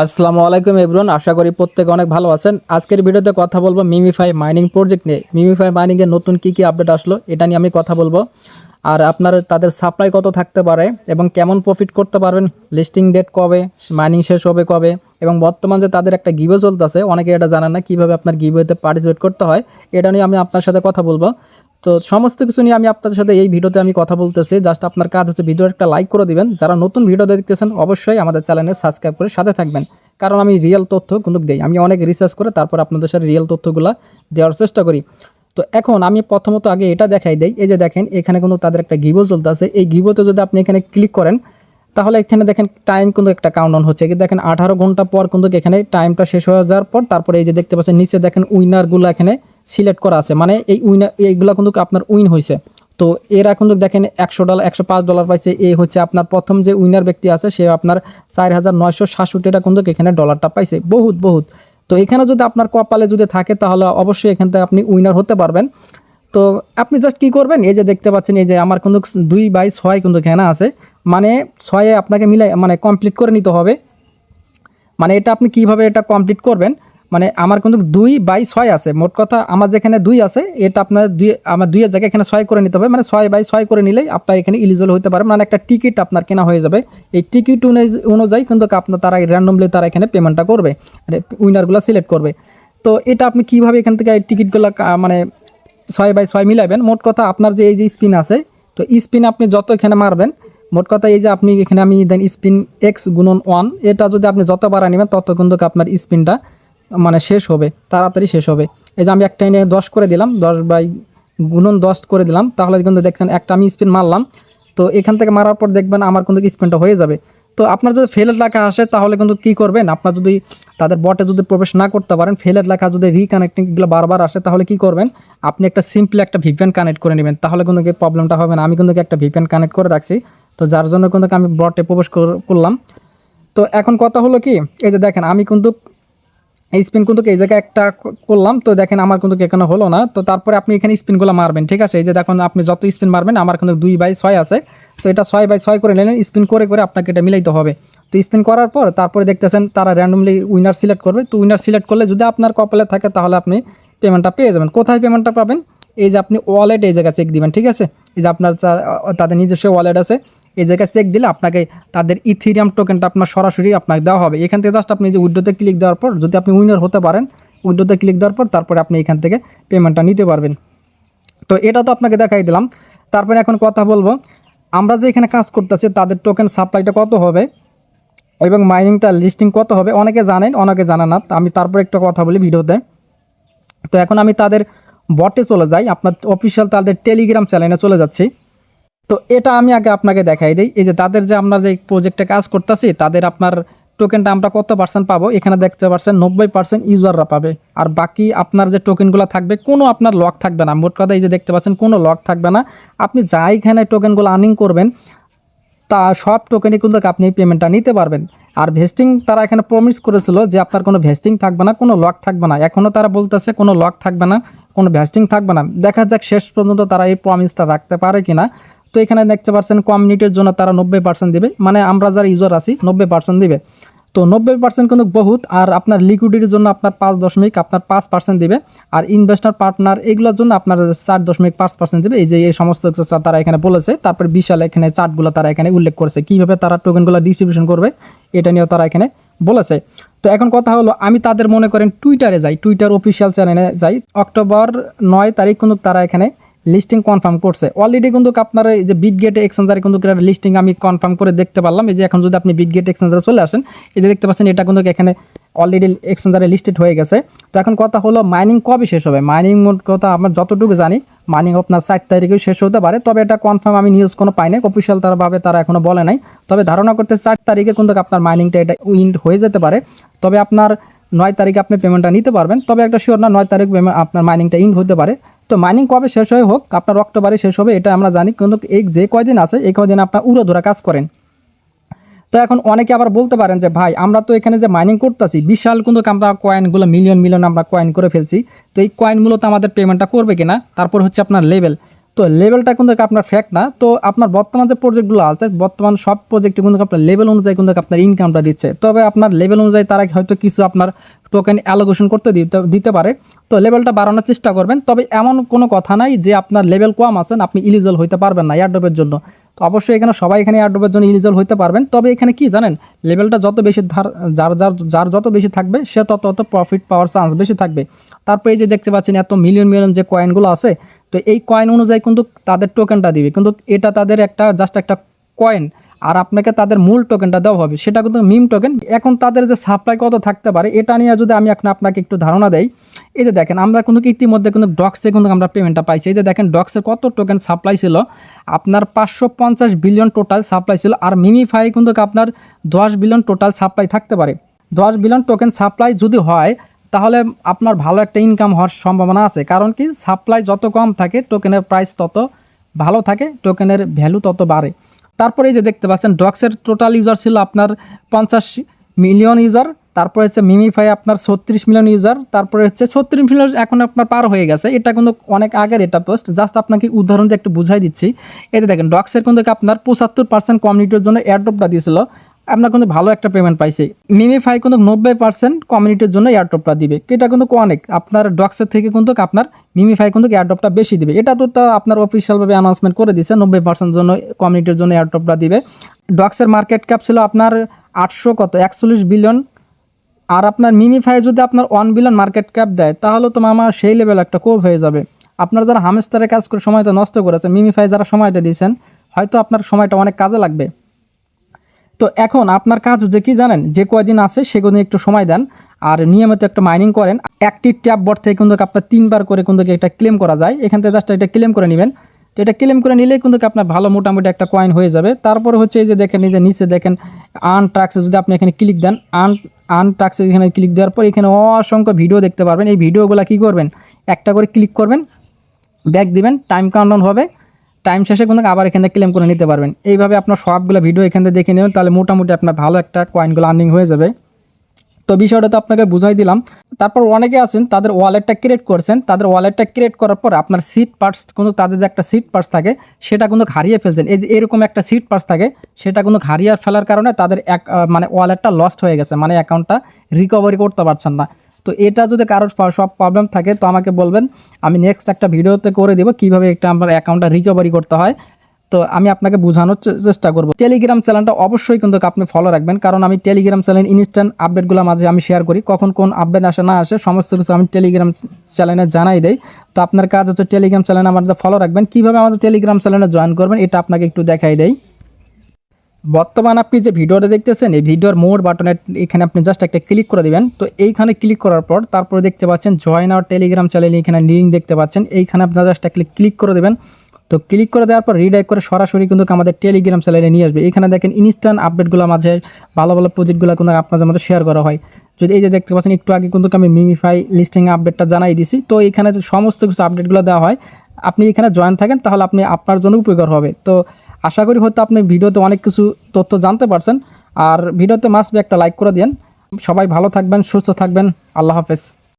আসসালামু আলাইকুম এভরিওয়ান, আশা করি প্রত্যেকে অনেক ভালো আছেন। আজকের ভিডিওতে কথা বলবো মিমিফাই মাইনিং প্রজেক্ট নিয়ে। মিমিফাই মাইনিং এর নতুন কি আপডেট আসলো এটা নিয়ে আমি কথা বলবো। আর আপনার তাদের সাপ্লাই কত থাকতে পারে এবং কেমন প্রফিট করতে পারবেন, লিস্টিং ডেট কবে, মাইনিং শেষ হবে কবে, এবং বর্তমান যে তাদের একটা গিভওয়ে চলতেছে, অনেকে এটা জানেন না কিভাবে আপনার গিভওয়েতে পার্টিসিপেট করতে হয়, এটা নিয়ে আমি আপনার সাথে কথা বলবো। তো সমস্ত কিছু নিয়ে আমি আপনাদের সাথে এই ভিডিওতে আমি কথা বলতেছি। জাস্ট আপনার কাজ হচ্ছে ভিডিওর একটা লাইক করে দিবেন। যারা নতুন ভিডিও দেখতেছেন অবশ্যই আমাদের চ্যানেলে সাবস্ক্রাইব করে সাথে থাকবেন, কারণ আমি রিয়েল তথ্য কিন্তু দেই। আমি অনেক রিসার্চ করে তারপর আপনাদের সাথে রিয়েল তথ্যগুলো দেওয়ার চেষ্টা করি। তো এখন আমি প্রথমত আগে এটা দেখাই দেই। এই যে দেখেন এখানে কিন্তু তাদের একটা গিভো চলতেছে। এই গিভোতে যদি আপনি এখানে ক্লিক করেন তাহলে এখানে দেখেন টাইম কিন্তু একটা কাউন্টডাউন হচ্ছে। কি দেখেন 18 ঘন্টা পর কিন্তু এখানে টাইমটা শেষ হয়ে যাওয়ার পর তারপরে এই যে দেখতে পাচ্ছেন নিচে দেখেন উইনারগুলো এখানে সিলেক্ট করা আছে, মানে এই উইনার এইগুলো কিন্তু আপনার উইন হয়েছে। তো এরা কিন্তু দেখেন $100 $105 পাইছে। এই হচ্ছে আপনার প্রথম যে উইনার ব্যক্তি আছে, সে আপনার 4,967 কিন্তু এখানে ডলারটা পাইছে। বহুত বহুত। তো এখানে যদি আপনার কপালে যদি থাকে তাহলে অবশ্যই এখান থেকে আপনি উইনার হতে পারবেন। তো আপনি জাস্ট কী করবেন, এই যে দেখতে পাচ্ছেন এই যে আমার কিন্তু 2/6 কিন্তু এখানে আছে, মানে 6-এ আপনাকে মিলাই মানে কমপ্লিট করে নিতে হবে। মানে এটা আপনি কিভাবে এটা কমপ্লিট করবেন, মানে আমার কিন্তু 2/6 আছে। মোট কথা আমার যেখানে 2 আছে এটা আপনার আমার 2-এর জায়গায় এখানে 6 করে নিতে হবে, মানে 6/6 করে নিলেই আপনার এখানে এলিজিবল হতে পারে। মানে একটা টিকিট আপনার কেনা হয়ে যাবে। এই টিকিট অনুযায়ী কিন্তু আপনার তারা র্যান্ডমলি তারা এখানে পেমেন্টটা করবে, উইনারগুলো সিলেক্ট করবে। তো এটা আপনি কিভাবে এখান থেকে এই টিকিটগুলো মানে 6/6 মিলাবেন। মোট কথা আপনার যে এই যে স্পিন আছে, তো স্পিন আপনি যত এখানে মারবেন, মোট কথা এই যে আপনি এখানে আমি দেন স্পিন x*1, এটা যদি আপনি যত বাড়া নেবেন তত কিন্তু আপনার স্পিনটা মানে শেষ হবে, তাড়াতাড়ি শেষ হবে। এই যে আমি একটা এনে 10 করে দিলাম, 10/10 করে দিলাম, তাহলে কিন্তু দেখছেন একটা আমি স্পিন মারলাম। তো এখান থেকে মারার পর দেখবেন আমার কিন্তু স্পিনটা হয়ে যাবে। তো আপনার যদি ফেলের লেখা আসে তাহলে কিন্তু কী করবেন, আপনার যদি তাদের বটে যদি প্রবেশ না করতে পারেন, ফেলের লেখা যদি রিকানেক্টিংগুলো বারবার আসে তাহলে কি করবেন, আপনি একটা সিম্পলি একটা ভিপিএন কানেক্ট করে নেবেন, তাহলে কিন্তু প্রবলেমটা হবে না। আমি কিন্তু একটা ভিপিএন কানেক্ট করে রাখছি, তো যার জন্য কিন্তু আমি বটে প্রবেশ করলাম। তো এখন কথা হলো কি, এই যে দেখেন আমি কিন্তু এই স্পিন কিন্তু এই জায়গায় একটা করলাম, তো দেখেন আমার কিন্তু এখানে হলো না। তো তারপরে আপনি এখানে স্পিনগুলো মারবেন, ঠিক আছে। এই যে দেখুন আপনি যত স্পিন মারবেন, আমার কিন্তু 2/6 আছে, তো এটা 6/6 করে নিলেন। স্পিন করে করে আপনাকে এটা মিলাইতে হবে। তো স্পিন করার পর তারপরে দেখতেছেন তারা র্যান্ডমলি উইনার সিলেক্ট করবে। তো উইনার সিলেক্ট করলে যদি আপনার কপালে থাকে তাহলে আপনি পেমেন্টটা পেয়ে যাবেন। কোথায় পেমেন্টটা পাবেন, এই যে আপনি ওয়ালেট এই জায়গায় চেক দিবেন, ঠিক আছে। এই যে আপনার তাদের নিজস্ব ওয়ালেট আছে, এই জায়গায় চেক দিলে আপনাকে তাদের ইথিরিয়াম টোকেনটা আপনার সরাসরি আপনাকে দেওয়া হবে। এখান থেকে জাস্ট আপনি যে উইড্রোতে ক্লিক দেওয়ার পর যদি আপনি উইনার হতে পারেন, উইড্রোতে ক্লিক দেওয়ার পর তারপরে আপনি এখান থেকে পেমেন্টটা নিতে পারবেন। তো এটা তো আপনাকে দেখাই দিলাম। তারপরে এখন কথা বলবো আমরা যে এখানে কাজ করতেছি তাদের টোকেন সাপ্লাইটা কত হবে এবং মাইনিংটা লিস্টিং কত হবে। অনেকে জানেন, অনেকে জানে না। আমি তারপর একটা কথা বলি ভিডিওতে। তো এখন আমি তাদের বটে চলে যাই, আপনার অফিসিয়াল তাদের টেলিগ্রাম চ্যানেলে চলে যাচ্ছি। তো এটা আমি আগে আপনাকে দেখাই দিই। এই যে তাদের যে আমরা যে প্রজেক্টে কাজ করতেছি তাদের আপনার টোকেনটা আমরা কত পার্সেন্ট পাবো, এখানে দেখতে পাচ্ছেন 90% ইউজাররা পাবে। আর বাকি আপনার যে টোকেনগুলো থাকবে কোনো আপনার লক থাকবে না। মোট কথা এই যে দেখতে পাচ্ছেন কোনো লক থাকবে না। আপনি যা এখানে টোকেনগুলো আর্নিং করবেন তা সব টোকেনই কিন্তু আপনি পেমেন্টটা নিতে পারবেন। আর ভেস্টিং তারা এখানে প্রমিস করেছিল যে আপনার কোনো ভেস্টিং থাকবে না, কোনো লক থাকবে না। এখনও তারা বলতেছে কোনো লক থাকবে না, কোনো ভেস্টিং থাকবে না। দেখা যাক শেষ পর্যন্ত তারা এই প্রমিসটা রাখতে পারে কি না। তো এখানে দেখতে পাচ্ছেন কমিউনিটির জন্য তারা 90% দেবে, মানে আমরা যারা ইউজার আছি 90% দেবে। তো 90% কিন্তু বহুত। আর আপনার লিকুইডিটির জন্য আপনার 5% দেবে। আর ইনভেস্টর পার্টনার এগুলোর জন্য আপনার 4.5% দেবে। এই যে এই সমস্ত তারা এখানে বলেছে। তারপর বিশাল এখানে চার্টগুলো তারা এখানে উল্লেখ করেছে, কীভাবে তারা টোকেনগুলো ডিস্ট্রিবিউশন করবে এটা নিয়েও তারা এখানে বলেছে। তো এখন কথা হলো আমি তাদের মনে করেন টুইটারে যাই, টুইটার অফিসিয়াল চ্যানেলে যাই। অক্টোবর 9 তারিখ কিন্তু তারা এখানে লিস্টিং কনফার্ম করছে অলরেডি। কিন্তু আপনার এই যে বিটগেট এক্সচেঞ্জারে কিন্তু লিস্টিং আমি কনফার্ম করে দেখতে পারলাম। এই যে এখন যদি আপনি বিটগেট এক্সচেঞ্জারে চলে আসেন, এই যে দেখতে পাচ্ছেন এটা কিন্তু এখানে অলরেডি এক্সচেঞ্জারে লিস্টেড হয়ে গেছে। তো এখন কথা হলো মাইনিং কবে শেষ হবে। মাইনিং মোট কথা আমার যতটুকু জানি মাইনিং আপনার 4 তারিখেও শেষ হতে পারে, তবে এটা কনফার্ম আমি নিউজ কোনো পাই নাই, অফিসিয়াল তারভাবে তারা এখনও বলে নাই। তবে ধারণা করতে 4 তারিখে কিন্তু আপনার মাইনিংটা এটা উইন্ড হয়ে যেতে পারে। তবে আপনার 9 তারিখে আপনি পেমেন্টটা নিতে পারবেন, তবে একটা শিওর না 9 তারিখ আপনার মাইনিংটা ইন্ড হতে পারে। তো মাইনিং কবে শেষ হয়ে হোক, আপনার অক্টোবরে শেষ হবে এটা আমরা জানি, কিন্তু এই যে কয়দিন আছে এই কয়দিন আপনার উড়োধরা কাজ করেন। তো এখন অনেকে আবার বলতে পারেন যে ভাই আমরা তো এখানে যে মাইনিং করতেছি বিশাল কিন্তু আমরা কয়েনগুলো মিলিয়ন মিলিয়ন আমরা কয়েন করে ফেলছি, তো এই কয়েন মূলত আমাদের পেমেন্টটা করবে কিনা। তারপর হচ্ছে আপনার লেভেল, তো লেভেলটা কিন্তু আপনার ফ্যাক্ট না। তো আপনার বর্তমান যে প্রজেক্টগুলো আছে, বর্তমান সব প্রজেক্টে কিন্তু আপনার লেভেল অনুযায়ী কিন্তু আপনার ইনকামটা দিচ্ছে। তবে আপনার লেভেল অনুযায়ী তারা হয়তো কিছু আপনার টোকেন অ্যালোকেশন করতে দিতে পারে। তো লেভেলটা বাড়ানোর চেষ্টা করবেন। তবে এমন কোনো কথা নাই যে আপনার লেভেল কম আছেন আপনি এলিজিবল হইতে পারবেন না এয়ারড্রপের জন্য। তো অবশ্যই এখানে সবাই এখানে এয়ারড্রপের জন্য এলিজিবল হইতে পারবেন। তবে এখানে কি জানেন, লেভেলটা যত বেশি যার যত বেশি থাকবে সে তত প্রফিট পাওয়ার চান্স বেশি থাকবে। তারপরে এই যে দেখতে পাচ্ছেন এত মিলিয়ন মিলিয়ন যে কয়েনগুলো আছে, তো এই কয়েন অনুযায়ী কিন্তু তাদের টোকেনটা দিবে, কিন্তু এটা তাদের জাস্ট একটা কয়েন, আর আপনাকে তাদের মূল টোকেনটা দেওয়া হবে, সেটা কিন্তু মিম টোকেন। এখন তাদের যে সাপ্লাই কত থাকতে পারে এটা নিয়ে যদি আমি আপনাকে একটু ধারণা দেই, এই যে দেখেন আমরা কিন্তু ইতিমধ্যে কিন্তু ডক্সে কিন্তু আমরা পেমেন্টটা পাইছি। এই যে দেখেন ডক্সের কত টোকেন সাপ্লাই ছিল, আপনার 550 বিলিয়ন টোটাল সাপ্লাই ছিল। আর মিমিফাই কিন্তু আপনার 10 বিলিয়ন টোটাল সাপ্লাই থাকতে পারে। 10 বিলিয়ন টোকেন সাপ্লাই যদি হয় তাহলে আপনার ভালো একটা ইনকাম হওয়ার সম্ভাবনা আছে। কারণ কি, সাপ্লাই যত কম থাকে টোকেনের প্রাইস তত ভালো থাকে, টোকেনের ভ্যালু তত বাড়ে। তারপরে এই যে দেখতে পাচ্ছেন ডক্সের টোটাল ইউজার ছিল আপনার 50 মিলিয়ন ইউজার। তারপরে হচ্ছে মিমিফাই আপনার 36 মিলিয়ন ইউজার। তারপরে হচ্ছে 36 মিলিয়ন এখন আপনার পার হয়ে গেছে। এটা কিন্তু অনেক আগের এটা পোস্ট, জাস্ট আপনাকে উদাহরণ দিয়ে একটু বুঝাই দিচ্ছি। এতে দেখেন ডক্সের কিন্তু আপনার 75% কমিউনিটির জন্য এয়ারড্রপটা দিয়েছিল, আপনার কিন্তু ভালো একটা পেমেন্ট পাইছে। মিমিফাই কিন্তু 90% কমিউনিটির জন্য এয়ারড্রপটা দিবে, এটা কিন্তু অনেক। আপনার ডক্সের থেকে কিন্তু আপনার মিমিফাই কিন্তু এয়ারড্রপটা বেশি দিবে। এটা তো আপনার অফিসিয়ালভাবে অ্যানাউন্সমেন্ট করে দিচ্ছে 90% জন্য কমিউনিটির জন্য এয়ারড্রপটা দিবে। ডক্সের মার্কেট ক্যাপ ছিল আপনার 41 বিলিয়ন। আর আপনার মিমিফাই যদি আপনার 1 বিলিয়ন মার্কেট ক্যাপ দেয় তাহলে তো মামা সেই লেভেল একটা কোপ হয়ে যাবে। আপনারা যারা হামস্টারে কাজ করে সময়টা নষ্ট করেছেন, মিমিফাই যারা সময়টা দিয়েছেন, হয়তো আপনার সময়টা অনেক কাজে লাগবে। তো এখন আপনার কাজ হচ্ছে কি জানেন, যে কয়দিন আছে সেগুলো একটু সময় দেন আর নিয়মিত একটা মাইনিং করেন। একটি ট্যাব বোর্ড থেকে কিন্তু আপনার 3বার করে কিন্তু এটা ক্লেম করা যায়। এখান থেকে জাস্ট এটা ক্লেম করে নেবেন। তো এটা ক্লেম করে নিলেই কিন্তু আপনার ভালো মোটামুটি একটা কয়েন হয়ে যাবে। তারপরে হচ্ছে এই যে দেখেন, এই যে নিচে দেখেন আর্ন ট্রাক্সে যদি আপনি এখানে ক্লিক দেন, আর্ন ট্রাক্সে এখানে ক্লিক দেওয়ার পর এখানে অসংখ্য ভিডিও দেখতে পারবেন। এই ভিডিওগুলো কী করবেন, একটা করে ক্লিক করবেন, ব্যাক দিবেন, টাইম কাউন্টডাউন হবে, টাইম শেষে কিন্তু আবার এখানে ক্লেম করে নিতে পারবেন। এইভাবে আপনার সবগুলো ভিডিও এখান থেকে দেখে নেবেন, তাহলে মোটামুটি আপনার ভালো একটা কয়েনগুলো আর্নিং হয়ে যাবে। তো বিষয়টা তো আপনাকে বুঝাই দিলাম। তারপর অনেকে আছেন তাদের ওয়ালেটটা ক্রিয়েট করছেন, তাদের ওয়ালেটটা ক্রিয়েট করার পর আপনার সিট পার্টস কিন্তু তাদের যে একটা সিট পার্টস থাকে সেটা কিন্তু হারিয়ে ফেলছেন। এই যে এরকম একটা সিট পার্টস থাকে, সেটা কিন্তু হারিয়ে ফেলার কারণে তাদের মানে ওয়ালেটটা লস্ট হয়ে গেছে, মানে অ্যাকাউন্টটা রিকভারি করতে পারছেন না। তো এটা যদি কারোর সব প্রবলেম থাকে তো আমাকে বলবেন, আমি নেক্সট একটা ভিডিওতে করে দেবো কীভাবে একটা আমার অ্যাকাউন্টটা রিকভারি করতে হয়। তো আমি আপনাকে বোঝানোর চেষ্টা করব। টেলিগ্রাম চ্যানেলটা অবশ্যই কিন্তু আপনি ফলো রাখবেন, কারণ আমি টেলিগ্রাম চ্যানেল ইনস্ট্যান্ট আপডেটগুলো মাঝে আমি শেয়ার করি, কখন কোন আপডেট আসে না আসে সমস্ত কিছু আমি টেলিগ্রাম চ্যানেলে জানাই দেই। তো আপনার কাজ হচ্ছে টেলিগ্রাম চ্যানেলে আমাদের ফলো রাখবেন। কীভাবে আমাদের টেলিগ্রাম চ্যানেলে জয়েন করবেন এটা আপনাকে একটু দেখাই দেই। বর্তমান আপনি যে ভিডিওটা দেখতেছেন, এই ভিডিওর মোর বাটনে এখানে আপনি জাস্ট একটা ক্লিক করে দিবেন। তো এইখানে ক্লিক করার পর তারপরে দেখতে পাচ্ছেন জয়েন আওয়ার টেলিগ্রাম চ্যানেল, এখানে লিঙ্ক দেখতে পাচ্ছেন, এইখানে আপনার জাস্ট একটা ক্লিক করে দেবেন। তো ক্লিক করে দেওয়ার পর রিডাইরেক্ট করে সরাসরি কিন্তু আমাদের টেলিগ্রাম চ্যানেলে নিয়ে আসবে। এখানে দেখেন ইনস্ট্যান্ট আপডেটগুলো মাঝে ভালো ভালো প্রজেক্টগুলো কিন্তু আপনাদের মধ্যে শেয়ার করা হয়। যদি এই যে দেখতে পাচ্ছেন একটু আগে কিন্তু আমি মিমিফাই লিস্টিং আপডেটটা জানাই দিছি। তো এখানে সমস্ত কিছু আপডেটগুলো দেওয়া হয়, আপনি এখানে জয়েন থাকেন তাহলে আপনি আপনার জন্য উপকার হবে। তো আশা করি হয়তো আপনি ভিডিওতে অনেক কিছু তথ্য জানতে পারছেন। আর ভিডিওতে মাস্ট বি একটা লাইক করে দিন। সবাই ভালো থাকবেন, সুস্থ থাকবেন, আল্লাহ হাফেজ।